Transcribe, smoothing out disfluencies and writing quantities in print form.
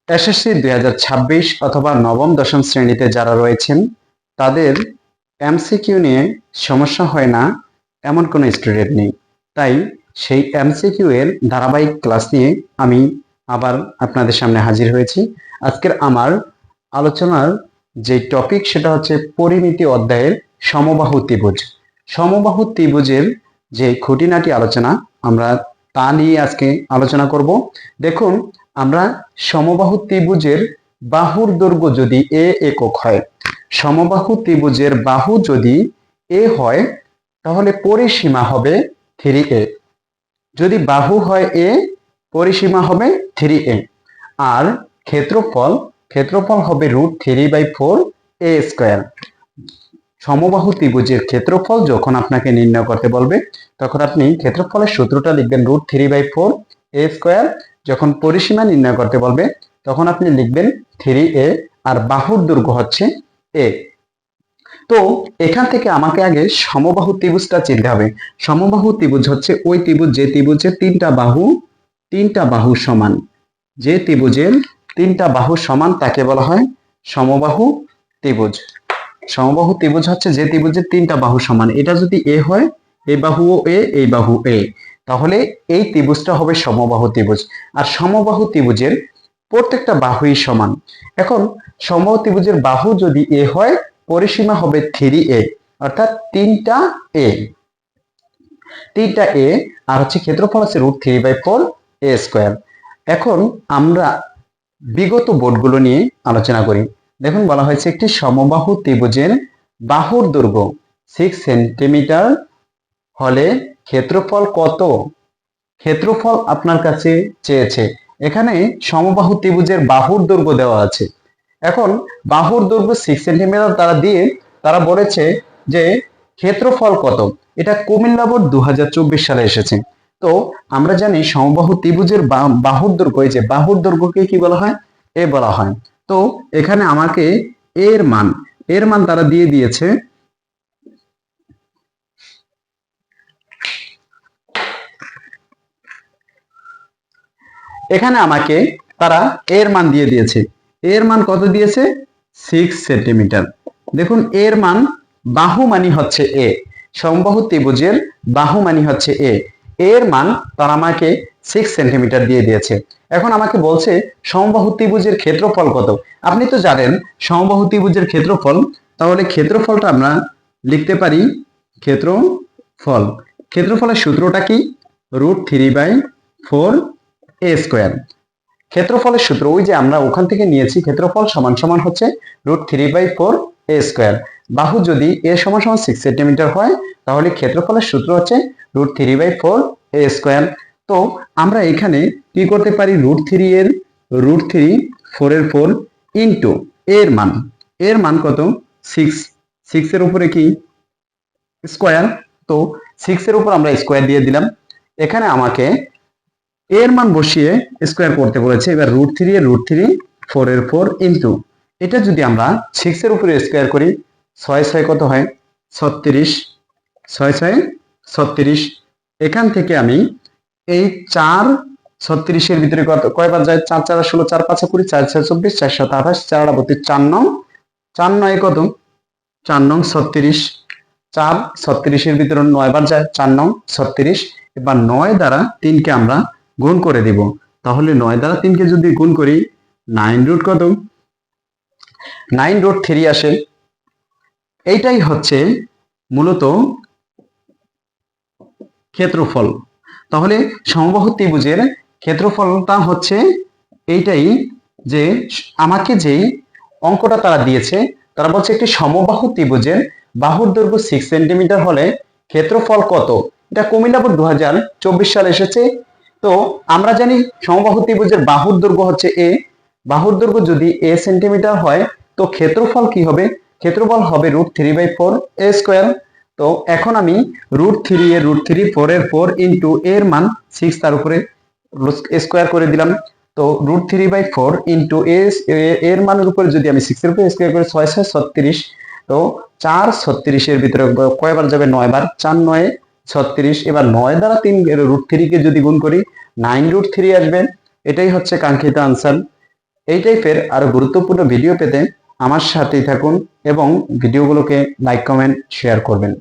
SSC 2026 অথবা নবম দশম শ্রেণীতে যারা রয়েছেন তাদের এমসিকিউ নিয়ে সমস্যা হয় না এমন কোনো স্টুডেন্ট নেই। তাই সেই এমসিকিউ এর ধারাবাহিক ক্লাস নিয়ে আমি আবার আপনাদের সামনে হাজির হয়েছি। আজকের আমার আলোচনার যে টপিক সেটা হচ্ছে পরিমিতি অধ্যায়ের সমবাহু ত্রিভুজ। সমবাহু ত্রিভুজের যে খুঁটিনাটি আলোচনা আমরা তা নিয়ে আজকে আলোচনা করব। দেখুন, আমরা সমবাহু ত্রিভুজের বাহুর দৈর্ঘ্য যদি এ একক হয়, সমবাহু ত্রিভুজের বাহু যদি এ হয় তাহলে পরিসীমা হবে 3a। যদি বাহু হয় এ, পরিসীমা হবে 3a। আর ক্ষেত্রফল হবে √3/4 a স্কয়ার। সমবাহু ত্রিভুজের ক্ষেত্রফল যখন আপনাকে নির্ণয় করতে বলবে তখন আপনি ক্ষেত্রফলের সূত্রটা লিখবেন √3/4 a স্কয়ার। যখন পরিসীমা নির্ণয় করতে বলবে তখন আপনি লিখবেন 3a, আর বাহুর দৈর্ঘ্য হচ্ছে a। তো এখান থেকে আমাকে আগে সমবাহু ত্রিভুজটা চিনতে হবে। সমবাহু ত্রিভুজ হচ্ছে ওই ত্রিভুজ যে ত্রিভুজের তিনটা বাহু সমান। যে ত্রিভুজের তিনটা বাহু সমান তাকে বলা হয় সমবাহু ত্রিভুজ। সমবাহু ত্রিভুজ হচ্ছে যে ত্রিভুজের তিনটা বাহু সমান। এটা যদি এ হয়, এই বাহুও এ, এই বাহু এ, তাহলে এই ত্রিভুজটা হবে সমবাহু ত্রিভুজ। আর সমবাহু ত্রিভুজের প্রত্যেকটা বাহুই সমান। এখন সমবাহু ত্রিভুজের বাহু যদি এ হয়, পরিসীমা হবে 3a, অর্থাৎ 3টা a, আর হচ্ছে ক্ষেত্রফল আছে √3/4 a স্কয়ার। এখন আমরা বিগত বোর্ডগুলো নিয়ে আলোচনা করি। দেখুন, বলা হয়েছে একটি সমবাহু ত্রিভুজের বাহুর দৈর্ঘ্য 6 সেন্টিমিটার হলে ক্ষেত্রফল কত? ক্ষেত্রফল আপনার কাছে চেয়েছে। এখানে সমবাহু ত্রিভুজের বাহুর দৈর্ঘ্য দেওয়া আছে। এখন বাহুর দৈর্ঘ্য 6 সেন্টিমিটার তারা বলেছে যে ক্ষেত্রফল কত। এটা কুমিল্লা বোর্ড 2024 সালে এসেছে। তো আমরা জানি সমবাহু ত্রিভুজের বাহুর দৈর্ঘ্য, এই যে বাহুর দৈর্ঘ্যকে কি বলা হয়? এ বলা হয়। তো এখানে আমাকে এর মান তারা দিয়ে দিয়েছে এখানে আমাকে তারা এর মান দিয়ে দিয়েছে। এর মান কত দিয়েছে? 6 সেন্টিমিটার। দেখুন, এর মান, বাহু মানি হচ্ছে এ, সমবাহু ত্রিভুজের বাহু মানি হচ্ছে এ, এর মান তারা আমাকে 6 সেন্টিমিটার দিয়ে দিয়েছে। এখন আমাকে বলছে সমবাহু ত্রিভুজের ক্ষেত্রফল কত। আপনি তো জানেন সমবাহু ত্রিভুজের ক্ষেত্রফল। তাহলে ক্ষেত্রফলটা আমরা লিখতে পারি ক্ষেত্রফলের সূত্রটা কি? √3/4 a স্কয়ার। ক্ষেত্রফলের সূত্র ওই যে আমরা ওখান থেকে নিয়েছি, ক্ষেত্রফল সমান সমান হচ্ছে √3/4 a স্কয়ার। বাহু যদি a সমান 6 সেন্টিমিটার হয় তাহলে ক্ষেত্রফলের সূত্র হচ্ছে √3/4 a স্কয়ার। তো আমরা এখানে কি করতে পারি? √3 4 এর 4 ইন্টু এর মান কত? 6 এর উপরে কি স্কয়ার। তো 6 এর উপর আমরা স্কয়ার দিয়ে দিলাম। এখানে আমাকে এর মান বসিয়ে স্কয়ার করতে বলেছে। এবার √3 এর √3 4 এর 4 ইন্টু এটা যদি আমরা 6 এর উপরে স্কয়ার করি, 6 কত হয়? 36। 6 36। এখান থেকে আমি এই 4 36 এর ভিতরে কয়বার যায়? 4 4 16, 4 5 20, 4 6 24, 4 7 28, 4 8 32, 4 9 কত? 4 9 36। 4 36 এর ভিতরে 9 বার যায়, 4 9 36। এবার 9 দ্বারা 3 কে আমরা গুণ করে দিব। তাহলে 9 দ্বারা 3 কে যদি গুণ করি, 9 কত? 9√3 আসে। এইটাই হচ্ছে মূলত ক্ষেত্রফল। তাহলে সমবাহু ত্রিভুজের ক্ষেত্রফলটা হচ্ছে এইটাই। যে আমাকে যে অঙ্কটা তারা দিয়েছে, তারা বলছে একটি সমবাহু ত্রিভুজের বাহুর দৈর্ঘ্য 6 সেন্টিমিটার হলে ক্ষেত্রফল কত। এটা কুমিল্লা বোর্ড 2024 সালে এসেছে। তো আমরা জানি সমবাহু ত্রিভুজের বাহুর দৈর্ঘ্য হচ্ছে এ। বাহুর দৈর্ঘ্য যদি a সেন্টিমিটার হয় তো ক্ষেত্রফল কি হবে? ক্ষেত্রফল হবে √3/4 a স্কয়ার। তো এখন আমি √3 এর √3 4 এর 4 ইন্টু এর মান 6, তার উপরে স্কয়ার করে দিলাম। তো √3/4 ইন্টু এর মানের উপরে যদি আমি 6 এর উপরে স্কয়ার করি, 6 6 36। তো 4 36 এর ভিতরে কয়বার যাবে? 9 বার। 4 9 36। এবার 9 দ্বারা 3 √3 কে যদি গুণ করি, 9√3 আসবে। এটাই হচ্ছে কাঙ্ক্ষিত আনসার। এই টাইপের আরো গুরুত্বপূর্ণ ভিডিও পেতে আমার সাথেই থাকুন এবং ভিডিওগুলোকে লাইক কমেন্ট শেয়ার করবেন।